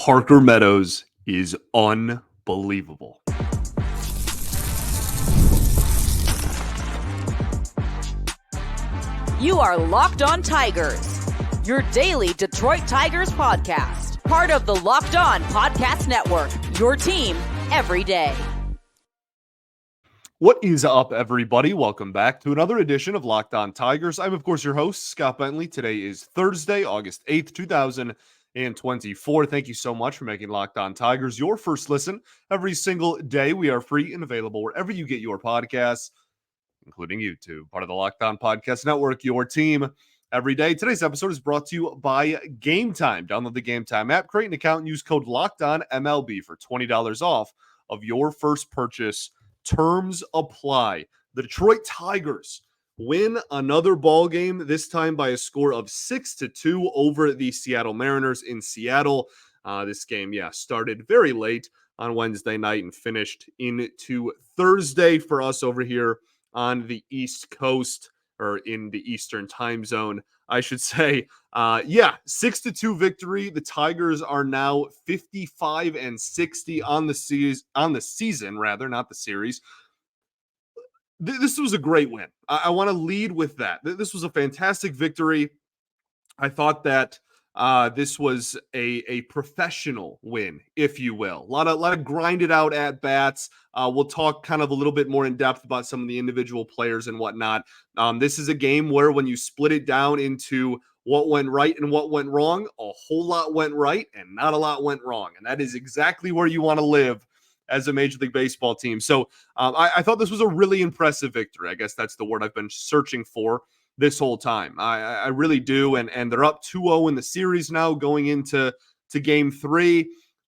Parker Meadows is unbelievable. You are Locked On Tigers, your daily Detroit Tigers podcast. Part of the Locked On Podcast Network, your team every day. What is up, everybody? Welcome back to another edition of Locked On Tigers. I'm, of course, your host, Scott Bentley. Today is Thursday, August 8th, 2024. Thank you so much for making Locked On Tigers your first listen every single day. We are free and available wherever you get your podcasts, including YouTube, part of the Locked On Podcast Network, your team every day. Today's episode is brought to you by GameTime. Download the GameTime app, create an account, and use code LOCKEDONMLB for $20 off of your first purchase. Terms apply. The Detroit Tigers win another ball game, this time by a score of 6-2 over the Seattle Mariners in Seattle. This game, started very late on Wednesday night and finished into Thursday for us over here on the East Coast, or in the Eastern time zone, I should say. 6-2 victory. The Tigers are now 55-60 on the season, rather, not the series. This was a great win. I want to lead with that. This was a fantastic victory. I thought that this was a professional win, if you will. A lot of grinded out at bats. We'll talk kind of a little bit more in depth about some of the individual players and whatnot. This is a game where when you split it down into what went right and what went wrong, a whole lot went right and not a lot went wrong. And that is exactly where you want to live as a Major League Baseball team. So I thought this was a really impressive victory. I guess that's the word I've been searching for this whole time. I really do. And they're up 2-0 in the series now going into game 3.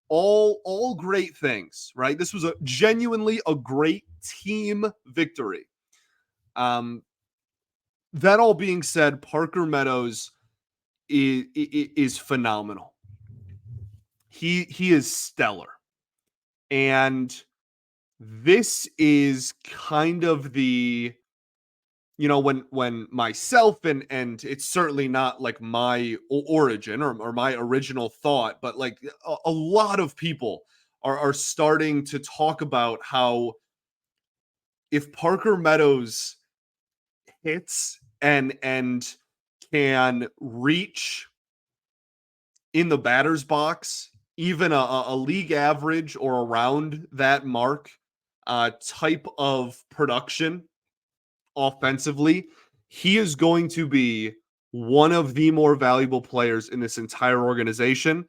All great things, right? This was genuinely a great team victory. That all being said, Parker Meadows is phenomenal. He is stellar. And this is kind of the, when myself and it's certainly not like my origin or my original thought, but like a lot of people are starting to talk about how if Parker Meadows hits and can reach in the batter's box, even a league average or around that mark type of production offensively, he is going to be one of the more valuable players in this entire organization.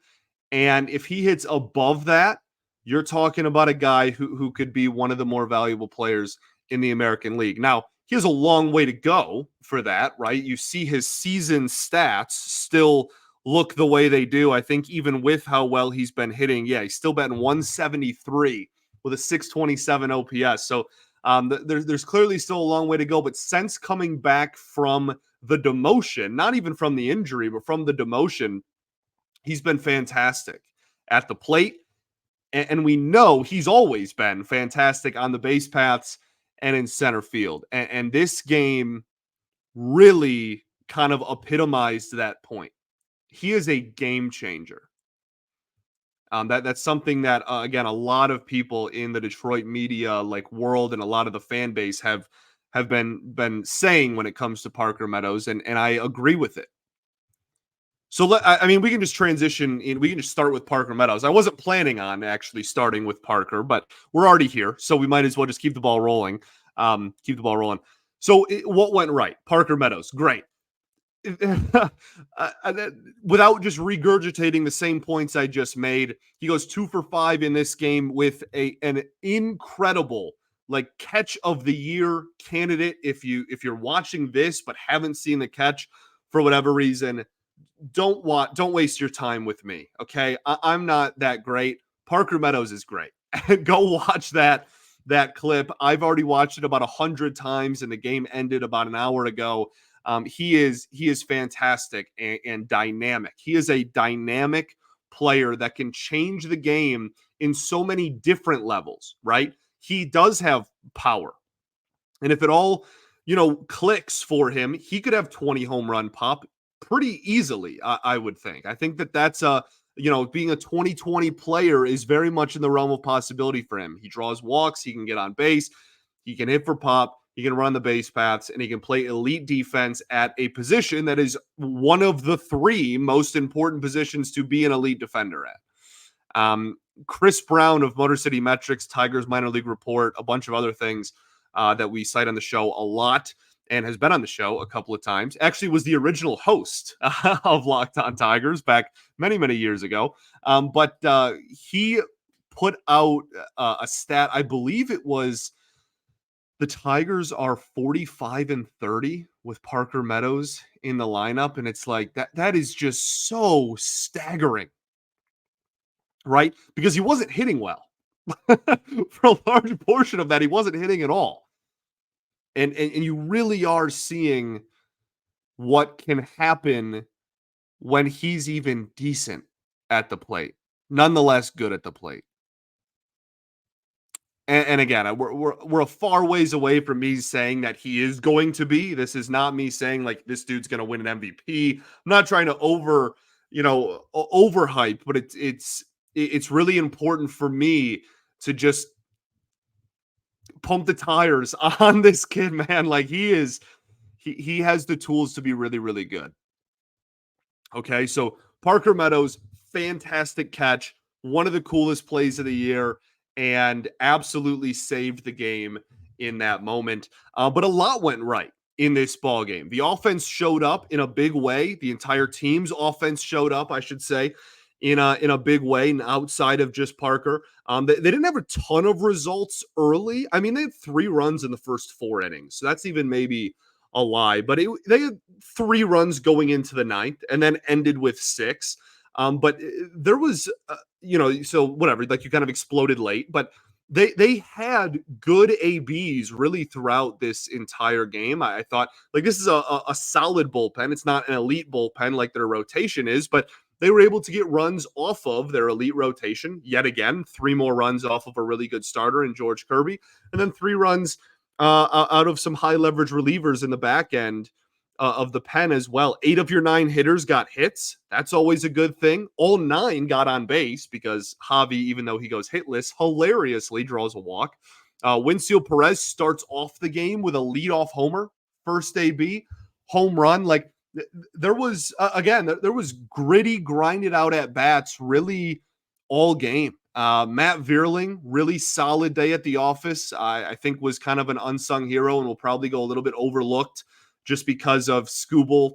And if he hits above that, you're talking about a guy who could be one of the more valuable players in the American League. Now, he has a long way to go for that, right? You see his season stats still look the way they do. I think even with how well he's been hitting, he's still batting 173 with a 627 OPS. So there's clearly still a long way to go. But since coming back from the demotion, not even from the injury, but from the demotion, he's been fantastic at the plate. And we know he's always been fantastic on the base paths and in center field. And this game really kind of epitomized that point. He is a game changer. That's something that, again, a lot of people in the Detroit media world and a lot of the fan base have been saying when it comes to Parker Meadows, and I agree with it. So we can just transition in. We can just start with Parker Meadows. I wasn't planning on actually starting with Parker, but we're already here, so we might as well just keep the ball rolling. So what went right? Parker Meadows, great. Without just regurgitating the same points I just made, he goes 2 for 5 in this game with an incredible catch of the year candidate. If you're watching this but haven't seen the catch for whatever reason, don't waste your time with me. Okay, I'm not that great. Parker Meadows is great. Go watch that clip. I've already watched it about 100 times, and the game ended about an hour ago. He is fantastic and dynamic. He is a dynamic player that can change the game in so many different levels, right? He does have power. And if it all, clicks for him, he could have 20 home run pop pretty easily, I would think. I think that's a being a 2020 player is very much in the realm of possibility for him. He draws walks, he can get on base, he can hit for pop, he can run the base paths, and he can play elite defense at a position that is one of the three most important positions to be an elite defender at. Chris Brown of Motor City Metrics, Tigers Minor League Report, a bunch of other things that we cite on the show a lot, and has been on the show a couple of times. Actually was the original host of Locked On Tigers back many, many years ago. But he put out a stat. I believe it was the Tigers are 45-30 with Parker Meadows in the lineup. And it's like that is just so staggering, right? Because he wasn't hitting well. For a large portion of that, he wasn't hitting at all. And you really are seeing what can happen when he's even decent at the plate, nonetheless good at the plate. And again, we're a far ways away from me saying that he is going to be. This is not me saying like this dude's going to win an MVP. I'm not trying to overhype, but it's really important for me to just pump the tires on this kid, man. Like he has the tools to be really, really good. Okay, so Parker Meadows, fantastic catch, one of the coolest plays of the year, and absolutely saved the game in that moment. But a lot went right in this ball game. The offense showed up in a big way. The entire team's offense showed up, I should say, in a big way, and outside of just Parker. They didn't have a ton of results early. I mean, they had 3 runs in the first 4 innings, so that's even maybe a lie. But they had 3 runs going into the 9th, and then ended with 6. But there was, so whatever, like you kind of exploded late, but they had good ABs really throughout this entire game. I thought like this is a solid bullpen. It's not an elite bullpen like their rotation is, but they were able to get runs off of their elite rotation. Yet again, 3 more runs off of a really good starter in George Kirby, and then 3 runs out of some high leverage relievers in the back end of the pen as well. 8 of your 9 hitters got hits. That's always a good thing. All 9 got on base because Javi, even though he goes hitless, hilariously draws a walk. Winfield Perez starts off the game with a leadoff homer, first AB, home run. Like there was, there was gritty, grinded out at bats really all game. Matt Vierling, really solid day at the office. I think was kind of an unsung hero and will probably go a little bit overlooked just because of Scoble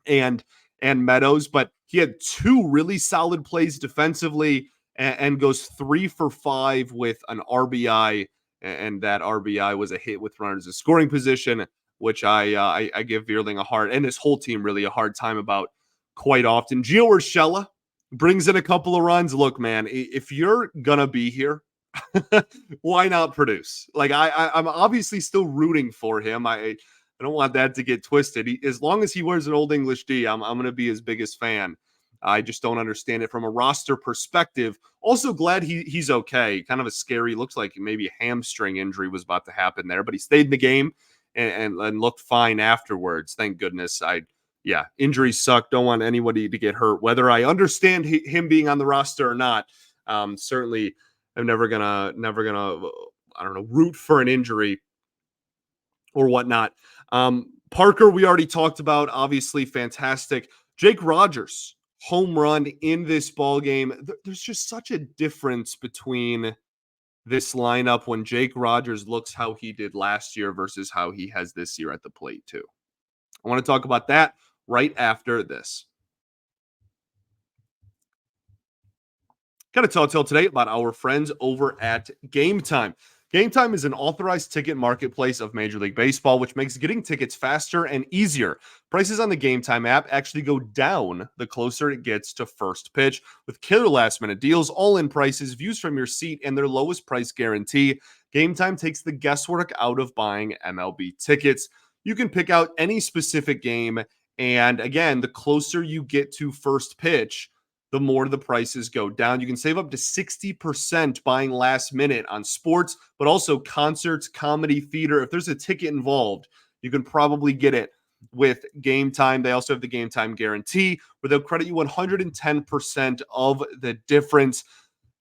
and Meadows, but he had 2 really solid plays defensively and goes 3 for 5 with an RBI, and that RBI was a hit with runners in scoring position, which I give Vierling a hard, and his whole team really a hard time about quite often. Gio Urshela brings in a couple of runs. Look, man, if you're gonna be here, why not produce? Like I'm obviously still rooting for him. I don't want that to get twisted. As long as he wears an Old English D, I'm going to be his biggest fan. I just don't understand it from a roster perspective. Also glad he's okay. Kind of a scary, looks like maybe a hamstring injury was about to happen there, but he stayed in the game and looked fine afterwards. Thank goodness. Injuries suck. Don't want anybody to get hurt. Whether I understand him being on the roster or not, certainly I'm never gonna, I don't know, root for an injury or whatnot. Parker, we already talked about, obviously fantastic. Jake Rogers, home run in this ball game. There's just such a difference between this lineup when Jake Rogers looks how he did last year versus how he has this year at the plate too. I want to talk about that right after this. Got to tell today about our friends over at GameTime. GameTime is an authorized ticket marketplace of Major League Baseball, which makes getting tickets faster and easier. Prices on the GameTime app actually go down the closer it gets to first pitch, with killer last-minute deals, all-in prices, views from your seat, and their lowest price guarantee. GameTime takes the guesswork out of buying MLB tickets. You can pick out any specific game, and again, the closer you get to first pitch, the more the prices go down. You can save up to 60% buying last minute on sports, but also concerts, comedy, theater. If there's a ticket involved, you can probably get it with GameTime. They also have the GameTime guarantee, where they'll credit you 110% of the difference.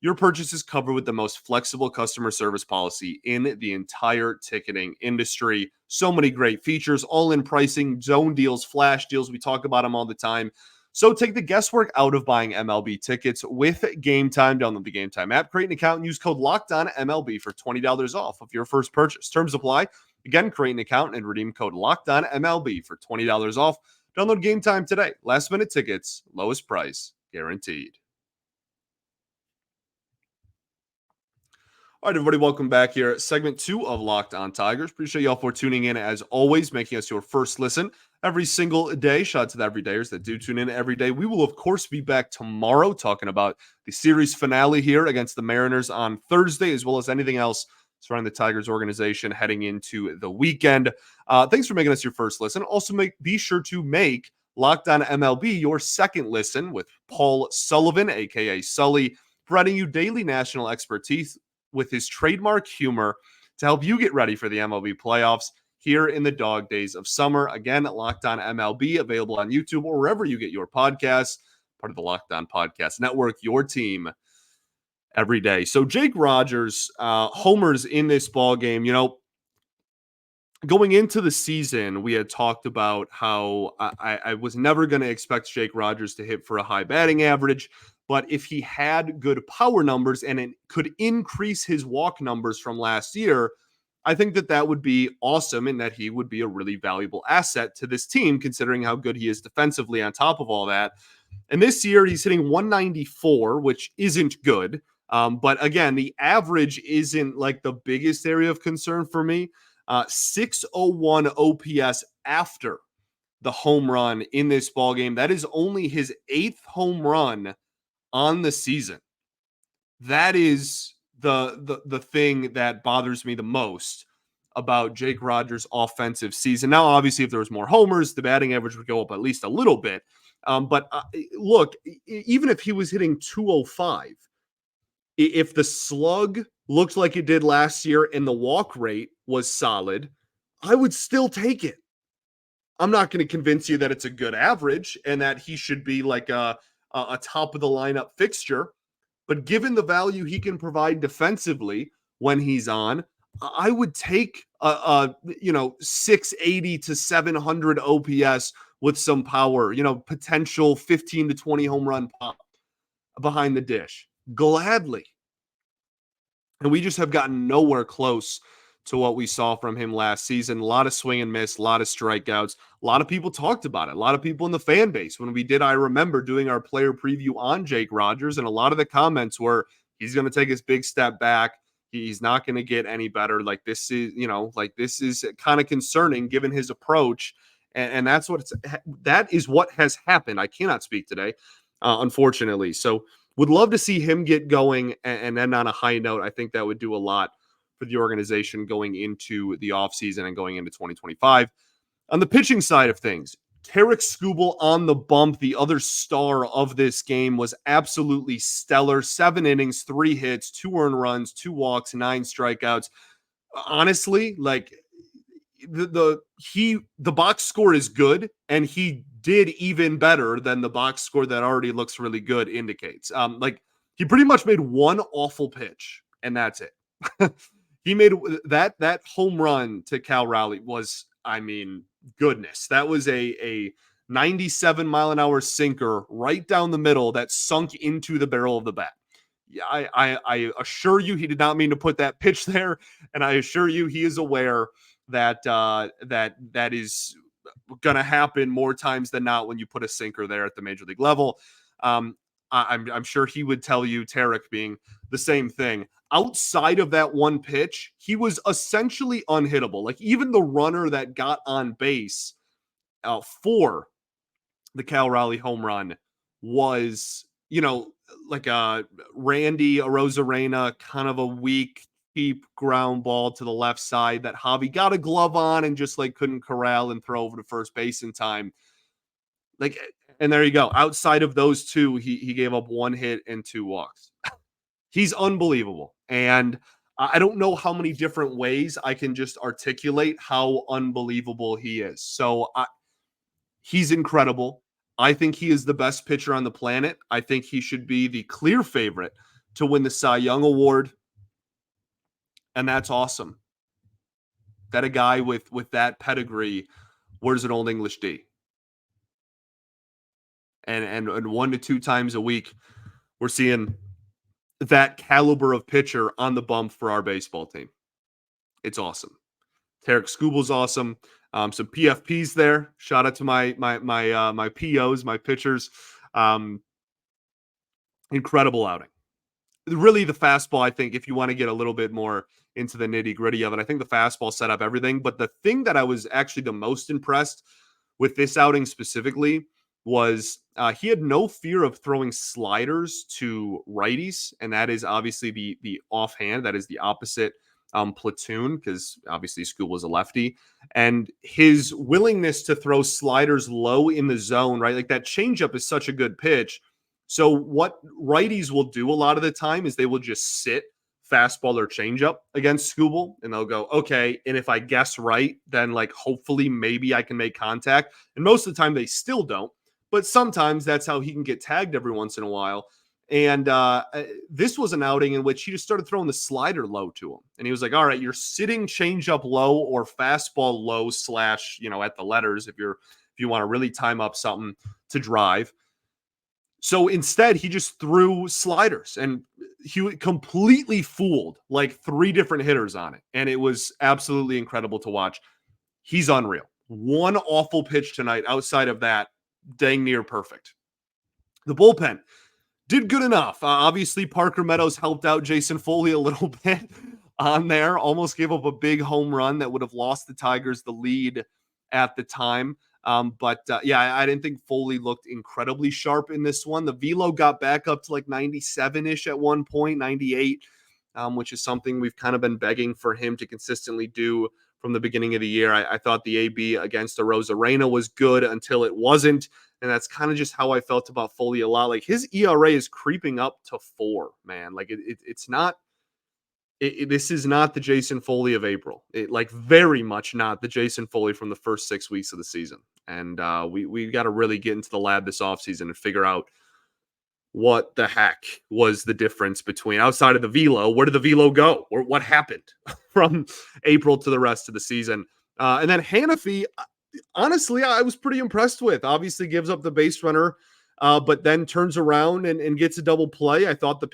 Your purchase is covered with the most flexible customer service policy in the entire ticketing industry. So many great features, all in pricing, zone deals, flash deals. We talk about them all the time. So take the guesswork out of buying MLB tickets with GameTime. Download the GameTime app, create an account, and use code LOCKEDONMLB for $20 off of your first purchase. Terms apply. Again, create an account and redeem code LOCKEDONMLB for $20 off. Download GameTime today. Last minute tickets, lowest price guaranteed. All right, everybody, welcome back here. Segment 2 of Locked On Tigers. Appreciate y'all for tuning in, as always, making us your first listen every single day. Shout out to the everydayers that do tune in every day. We will, of course, be back tomorrow talking about the series finale here against the Mariners on Thursday, as well as anything else surrounding the Tigers organization heading into the weekend. Thanks for making us your first listen. Also, be sure to make Locked On MLB your second listen with Paul Sullivan, a.k.a. Sully, providing you daily national expertise with his trademark humor to help you get ready for the MLB playoffs here in the dog days of summer. Again, Locked On MLB, available on YouTube or wherever you get your podcasts, part of the Locked On Podcast Network, your team every day. So Jake Rogers, homers in this ball game. Going into the season, we had talked about how I was never going to expect Jake Rogers to hit for a high batting average. But if he had good power numbers and it could increase his walk numbers from last year, I think that would be awesome and that he would be a really valuable asset to this team, considering how good he is defensively on top of all that. And this year, he's hitting 194, which isn't good. But again, the average isn't like the biggest area of concern for me. 601 OPS after the home run in this ballgame. That is only his 8th home run on the season. That is the thing that bothers me the most about Jake Rogers' offensive season. Now, obviously, if there was more homers, the batting average would go up at least a little bit. But look, even if he was hitting 205, if the slug looked like it did last year and the walk rate was solid, I would still take it. I'm not going to convince you that it's a good average and that he should be like a top of the lineup fixture. But given the value he can provide defensively when he's on, I would take a 680 to 700 OPS with some power, potential 15 to 20 home run pop behind the dish. Gladly. And we just have gotten nowhere close to what we saw from him last season. A lot of swing and miss, a lot of strikeouts. A lot of people talked about it. A lot of people in the fan base. When we did, I remember doing our player preview on Jake Rogers, and a lot of the comments were, he's going to take his big step back. He's not going to get any better. This is kind of concerning given his approach. And that is what has happened. I cannot speak today, unfortunately. So would love to see him get going and end on a high note. I think that would do a lot for the organization going into the offseason and going into 2025. On the pitching side of things, Tarik Skubal on the bump, the other star of this game, was absolutely stellar. 7 innings, 3 hits, 2 earned runs, 2 walks, 9 strikeouts. Honestly, the box score is good, and he did even better than the box score that already looks really good indicates. He pretty much made one awful pitch, and that's it. He made that home run to Cal Raleigh was, goodness. That was a 97 mile an hour sinker right down the middle that sunk into the barrel of the bat. Yeah, I assure you he did not mean to put that pitch there, and I assure you he is aware that that is going to happen more times than not when you put a sinker there at the major league level. I'm sure he would tell you, Tarik being the same thing. Outside of that one pitch, he was essentially unhittable. Like, even the runner that got on base for the Cal Raleigh home run was, like a Randy Arozarena, kind of a weak, cheap ground ball to the left side that Javi got a glove on and just couldn't corral and throw over to first base in time. And there you go. Outside of those two, he gave up 1 hit and 2 walks. He's unbelievable. And I don't know how many different ways I can just articulate how unbelievable he is. So He's incredible. I think he is the best pitcher on the planet. I think he should be the clear favorite to win the Cy Young Award. And that's awesome. That a guy with that pedigree wears an Old English D. And 1 to 2 times a week, we're seeing that caliber of pitcher on the bump for our baseball team. It's awesome. Tarik Skubal's awesome. Some PFPs there. Shout out to my POs, my pitchers. Incredible outing. Really, the fastball, I think, if you want to get a little bit more into the nitty gritty of it, I think the fastball set up everything. But the thing that I was actually the most impressed with this outing specifically was he had no fear of throwing sliders to righties, and that is obviously the offhand. That is the opposite platoon, because obviously Scoble was a lefty, and his willingness to throw sliders low in the zone, right? Like that changeup is such a good pitch. So what righties will do a lot of the time is they will just sit fastball or changeup against Scoble, and they'll go, okay, and if I guess right, then like hopefully maybe I can make contact. And most of the time they still don't, but sometimes that's how he can get tagged every once in a while. And this was an outing in which he just started throwing the slider low to him. And he was like, all right, you're sitting changeup low or fastball low / at the letters if you want to really time up something to drive. So instead, he just threw sliders, and he completely fooled like 3 different hitters on it. And it was absolutely incredible to watch. He's unreal. One awful pitch tonight. Outside of that, dang near perfect. The bullpen did good enough. Obviously, Parker Meadows helped out Jason Foley a little bit on there. Almost gave up a big home run that would have lost the Tigers the lead at the time. But I didn't think Foley looked incredibly sharp in this one. The velo got back up to like 97-ish at one point, 98, which is something we've kind of been begging for him to consistently do from the beginning of the year. I thought the AB against the Rosarena was good until it wasn't. And that's kind of just how I felt about Foley a lot. Like his ERA is creeping up to 4, man. Like it's not. This is not the Jason Foley of April. Like very much not the Jason Foley from the first 6 weeks of the season. And we got to really get into the lab this offseason and figure out what the heck was the difference between outside of the velo. Where did the velo go? Or what happened from April to the rest of the season? And then Hannafy, honestly, I was pretty impressed with. Obviously gives up the base runner, but then turns around and gets a double play. I thought the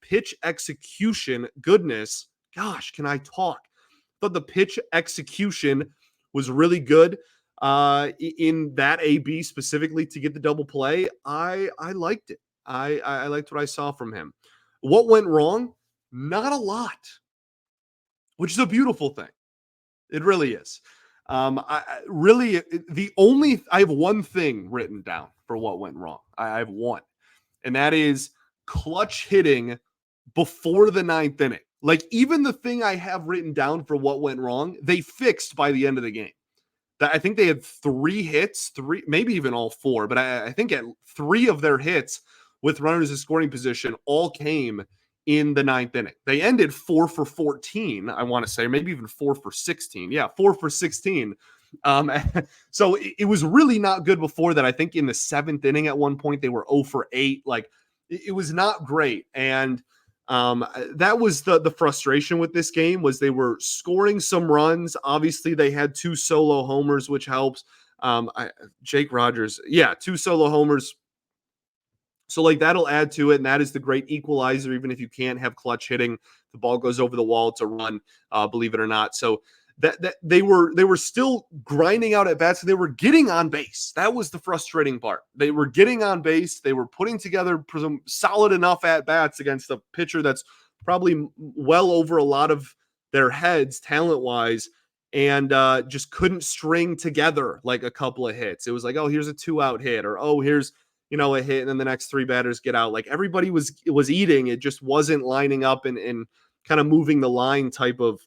pitch execution, goodness, gosh, can I talk? I thought the pitch execution was really good in that AB specifically to get the double play. I liked it. I liked what I saw from him. What went wrong? Not a lot, which is a beautiful thing. It really is. I have one thing written down for what went wrong. I have one, and that is clutch hitting before the 9th inning. Like even the thing I have written down for what went wrong, they fixed by the end of the game. I think they had 3 hits, maybe even all 4, but I think at 3 of their hits with runners in scoring position all came in the 9th inning. They ended 4 for 14, I want to say, maybe even 4 for 16. Yeah, 4 for 16. So it was really not good before that. I think in the 7th inning at one point, they were 0 for 8. Like it was not great. And that was the frustration with this game was they were scoring some runs. Obviously, they had 2 solo homers, which helps. Jake Rogers, 2 solo homers. So like that'll add to it, and that is the great equalizer. Even if you can't have clutch hitting, the ball goes over the wall to run, believe it or not. So that they were still grinding out at bats. They were getting on base. That was the frustrating part. They were getting on base. They were putting together some solid enough at bats against a pitcher that's probably well over a lot of their heads talent wise, and just couldn't string together like a couple of hits. It was like, oh, here's a 2-out hit, or oh, here's a hit, and then the next 3 batters get out. Like everybody was eating. It just wasn't lining up and kind of moving the line type of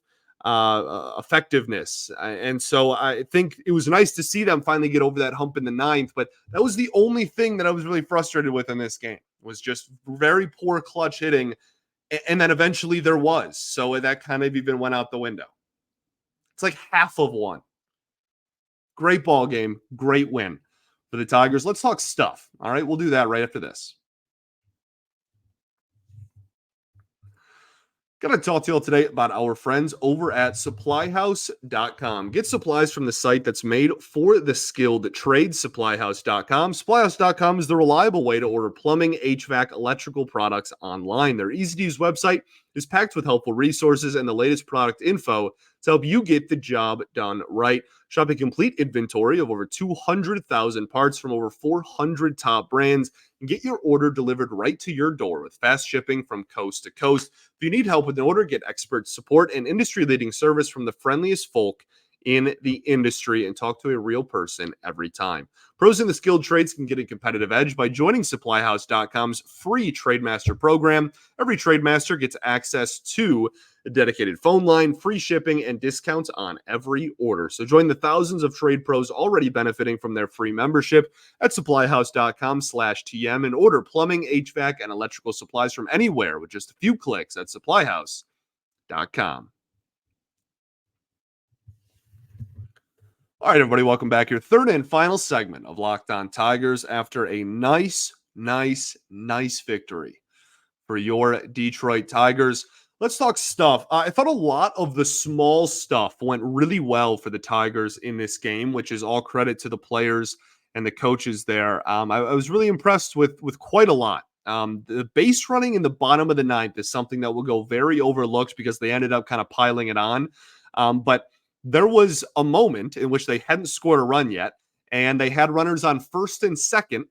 effectiveness. And so I think it was nice to see them finally get over that hump in the 9th, but that was the only thing that I was really frustrated with in this game was just very poor clutch hitting. And then eventually there was. So that kind of even went out the window. It's like half of one. Great ball game. Great win. for the Tigers. Let's talk stuff. All right, we'll do that right after this. Got to talk to you all today about our friends over at supplyhouse.com. Get supplies from the site that's made for the skilled trade, supplyhouse.com. Supplyhouse.com is the reliable way to order plumbing, HVAC, electrical products online. Their easy-to-use website is packed with helpful resources and the latest product info to help you get the job done right. Shop a complete inventory of over 200,000 parts from over 400 top brands and get your order delivered right to your door with fast shipping from coast to coast. If you need help with an order, get expert support and industry-leading service from the friendliest folk in the industry and talk to a real person every time. Pros in the skilled trades can get a competitive edge by joining supplyhouse.com's free Trademaster program. Every Trademaster gets access to a dedicated phone line, free shipping, and discounts on every order. So join the thousands of trade pros already benefiting from their free membership at supplyhouse.com/TM and order plumbing, HVAC, and electrical supplies from anywhere with just a few clicks at supplyhouse.com. All right, everybody, welcome back. Your third and final segment of Locked On Tigers after a nice victory for your Detroit Tigers. Let's talk stuff. I thought a lot of the small stuff went really well for the Tigers in this game, which is all credit to the players and the coaches there. I was really impressed with quite a lot. The base running in the bottom of the ninth is something that will go very overlooked because they ended up kind of piling it on. But there was a moment in which they hadn't scored a run yet, and they had runners on first and second,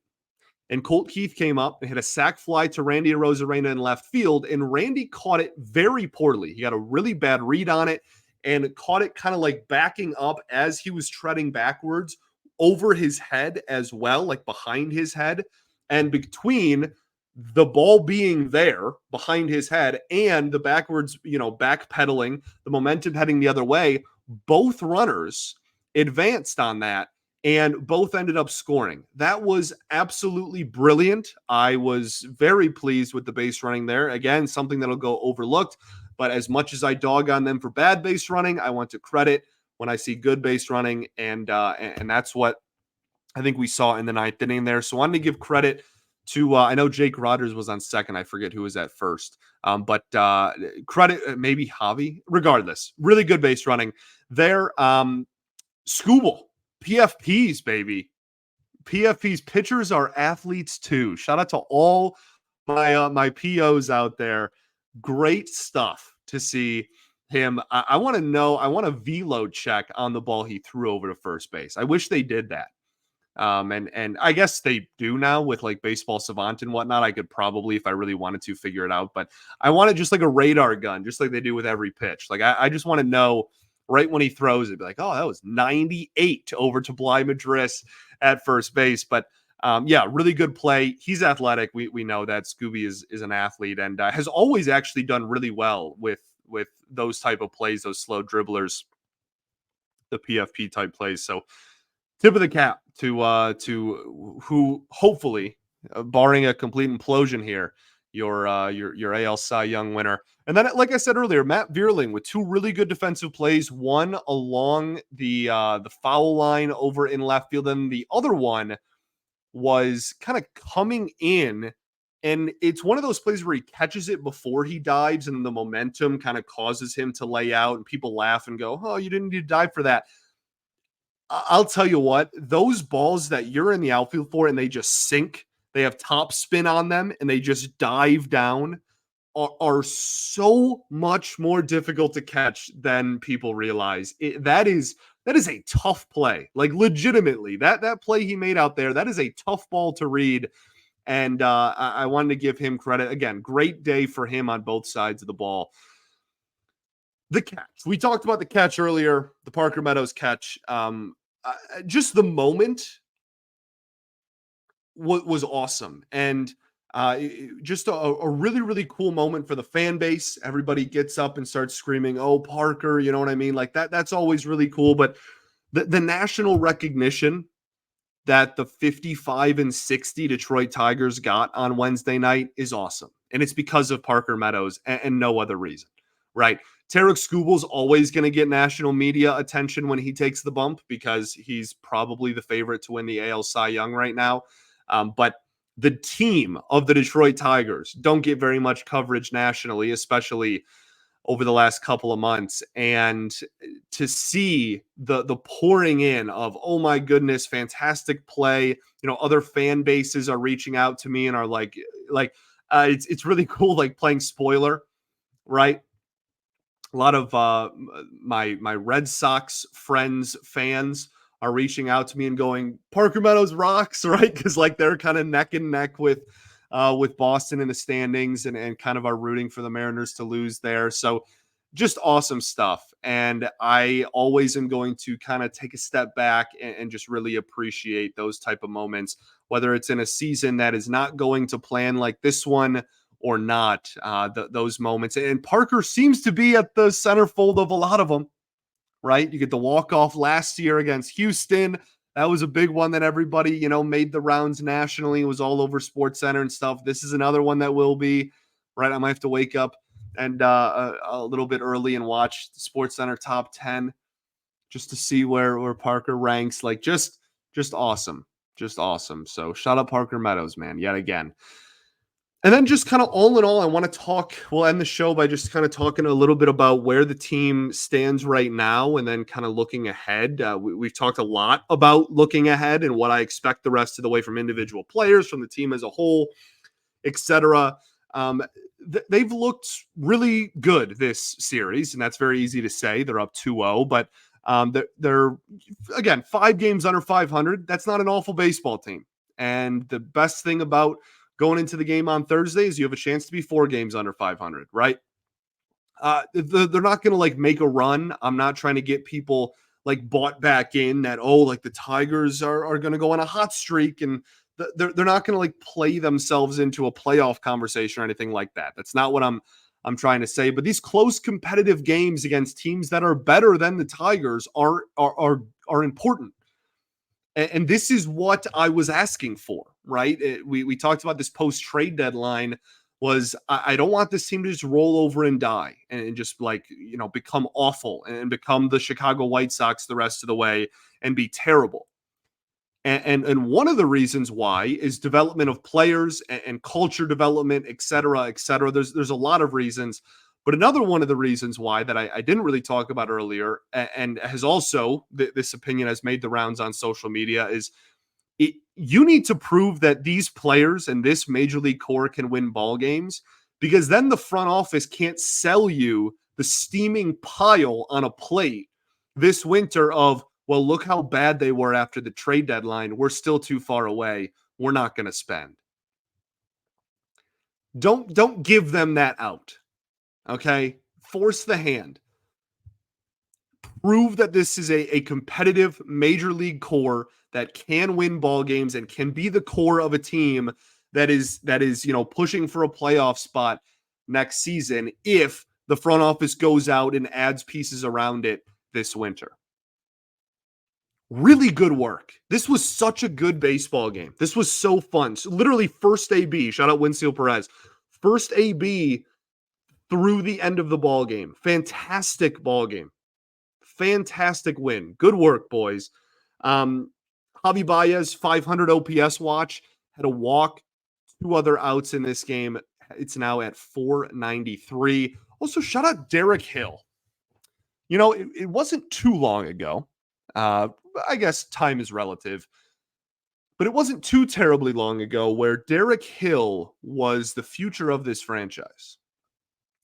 and Colt Keith came up and hit a sac fly to Randy Arozarena in left field, and Randy caught it very poorly. He got a really bad read on it and caught it kind of like backing up as he was treading backwards over his head as well, like behind his head. And between the ball being there behind his head and the backwards, backpedaling, the momentum heading the other way, both runners advanced on that and both ended up scoring. That was absolutely brilliant. I was very pleased with the base running there. Again, something that'll go overlooked, but as much as I dog on them for bad base running, I want to credit when I see good base running, and that's what I think we saw in the ninth inning there. So I wanted to give credit to, I know Jake Rogers was on second. I forget who was at first. But credit, maybe Javi. Regardless, really good base running there. Skubal, PFPs, baby. PFPs, pitchers are athletes too. Shout out to all my POs out there. Great stuff to see him. I want to know, I want a velo check on the ball he threw over to first base. I wish they did that. And I guess they do now with like Baseball Savant and whatnot. I could probably, if I really wanted to, figure it out. But I want it just like a radar gun, just like they do with every pitch. Like I just want to know right when he throws it, be like, oh, that was 98 over to Bly Madris at first base. But yeah, really good play. He's athletic. We know that Scooby is an athlete and has always actually done really well with those type of plays, those slow dribblers, the PFP type plays. So tip of the cap to who hopefully, barring a complete implosion here, your AL Cy Young winner. And then, like I said earlier, Matt Vierling with two really good defensive plays, one along the foul line over in left field, and the other one was kind of coming in. And it's one of those plays where he catches it before he dives, and the momentum kind of causes him to lay out, and people laugh and go, oh, you didn't need to dive for that. I'll tell you what, those balls that you're in the outfield for and they just sink, they have top spin on them and they just dive down are so much more difficult to catch than people realize. That is a tough play. Like legitimately, that play he made out there, that is a tough ball to read. And I wanted to give him credit. Again, great day for him on both sides of the ball. The catch. We talked about the catch earlier, the Parker Meadows catch. Just the moment was awesome. And just a really, really cool moment for the fan base. Everybody gets up and starts screaming, oh, Parker, you know what I mean? Like that's always really cool. But the national recognition that the 55-60 Detroit Tigers got on Wednesday night is awesome. And it's because of Parker Meadows and no other reason. right? Tarik Skubal's always going to get national media attention when he takes the bump because he's probably the favorite to win the AL Cy Young right now. But the team of the Detroit Tigers don't get very much coverage nationally, especially over the last couple of months. And to see the pouring in of, oh my goodness, fantastic play. Other fan bases are reaching out to me and are like it's really cool, like playing spoiler, right? A lot of my Red Sox friends, fans are reaching out to me and going, Parker Meadows rocks, right? Because like they're kind of neck and neck with Boston in the standings and kind of are rooting for the Mariners to lose there. So just awesome stuff. And I always am going to kind of take a step back and just really appreciate those type of moments, whether it's in a season that is not going to plan like this one or not, those moments. And Parker seems to be at the centerfold of a lot of them, right? You get the walk-off last year against Houston. That was a big one that everybody, made the rounds nationally. It was all over SportsCenter and stuff. This is another one that will be, right? I might have to wake up and a little bit early and watch the SportsCenter top 10 just to see where Parker ranks. Like just awesome. Just awesome. So shout out Parker Meadows, man, yet again. And then just kind of all in all, I want to we'll end the show by just kind of talking a little bit about where the team stands right now and then kind of looking ahead. We've talked a lot about looking ahead and what I expect the rest of the way from individual players, from the team as a whole, etc. They've looked really good this series, and that's very easy to say. They're up 2-0, but they're, again, 5 games under 500. That's not an awful baseball team. And the best thing about going into the game on Thursday is you have a chance to be 4 games under 500, right? They're not going to like make a run. I'm not trying to get people like bought back in that, like the Tigers are going to go on a hot streak and they're not going to like play themselves into a playoff conversation or anything like that. That's not what I'm trying to say. But these close competitive games against teams that are better than the Tigers are important. And this is what I was asking for, right? We talked about this post-trade deadline was I don't want this team to just roll over and die and just like, become awful and become the Chicago White Sox the rest of the way and be terrible. And one of the reasons why is development of players and culture development, et cetera, et cetera. There's a lot of reasons. But another one of the reasons why that I didn't really talk about earlier and has also, this opinion has made the rounds on social media, is you need to prove that these players and this major league core can win ball games, because then the front office can't sell you the steaming pile on a plate this winter of, well, look how bad they were after the trade deadline. We're still too far away. We're not going to spend. Don't give them that out. Okay, force the hand. Prove that this is a competitive major league core that can win ball games and can be the core of a team that is pushing for a playoff spot next season if the front office goes out and adds pieces around it this winter. Really good work. This was such a good baseball game. This was so fun. So literally first AB, shout out Winfield Perez. First AB through the end of the ball game. Fantastic ball game. Fantastic win. Good work, boys. Javi Baez, 500 OPS watch, had a walk, 2 other outs in this game. It's now at 493. Also, shout out Derek Hill. It wasn't too long ago. I guess time is relative. But it wasn't too terribly long ago where Derek Hill was the future of this franchise.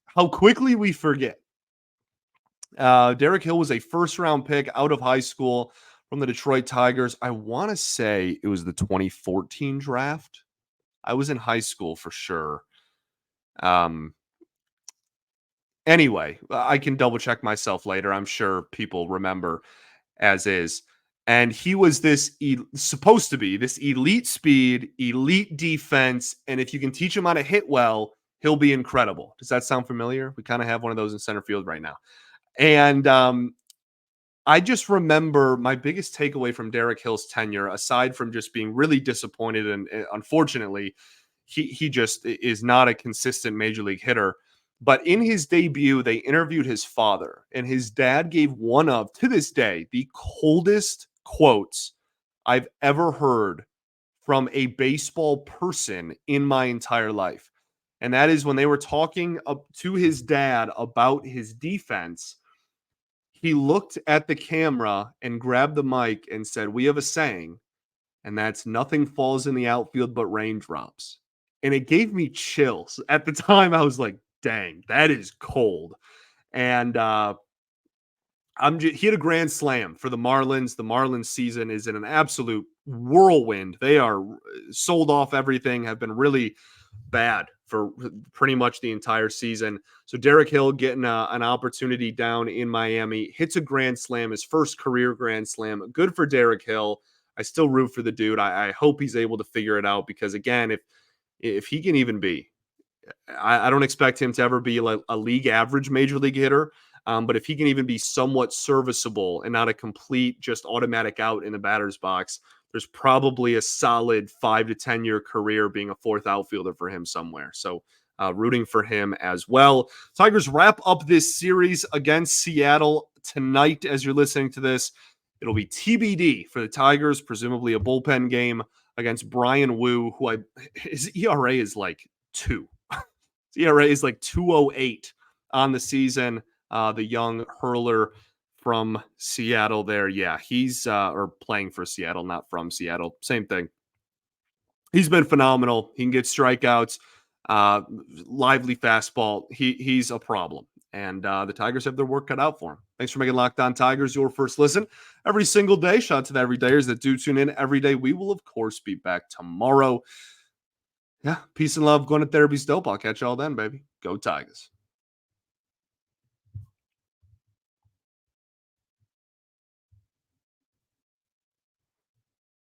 How quickly we forget. Derek Hill was a first-round pick out of high school from the Detroit Tigers. I want to say it was the 2014 draft. I was in high school for sure. Anyway, I can double-check myself later. I'm sure people remember as is. And he was supposed to be this elite speed, elite defense, and if you can teach him how to hit well, he'll be incredible. Does that sound familiar? We kind of have one of those in center field right now. And I just remember my biggest takeaway from Derek Hill's tenure, aside from just being really disappointed, and unfortunately, he just is not a consistent major league hitter. But in his debut, they interviewed his father, and his dad gave one of, to this day, the coldest quotes I've ever heard from a baseball person in my entire life. And that is when they were talking up to his dad about his defense. He looked at the camera and grabbed the mic and said, "We have a saying, and that's nothing falls in the outfield but raindrops." And it gave me chills. At the time, I was like, dang, that is cold. And he had a grand slam for the Marlins. The Marlins season is in an absolute whirlwind. They are sold off everything, have been really bad for pretty much the entire season. So Derek Hill getting an opportunity down in Miami, hits a grand slam, his first career grand slam. Good for Derek Hill. I still root for the dude. I hope he's able to figure it out because, again, if he can even be, I don't expect him to ever be like a league average major league hitter. But if he can even be somewhat serviceable and not a complete just automatic out in the batter's box, there's probably a solid 5 to 10 year career being a fourth outfielder for him somewhere. So rooting for him as well. Tigers wrap up this series against Seattle tonight. As you're listening to this, it'll be TBD for the Tigers, presumably a bullpen game against Brian Wu, his ERA is like 2. His ERA is like 2.08 on the season. The young hurler from Seattle there. Yeah, he's or playing for Seattle, not from Seattle. Same thing. He's been phenomenal. He can get strikeouts, lively fastball. He's a problem. And the Tigers have their work cut out for him. Thanks for making Locked On Tigers your first listen every single day. Shout out to the everydayers that do tune in every day. We will, of course, be back tomorrow. Yeah, peace and love. Going to therapy still. I'll catch y'all then, baby. Go Tigers.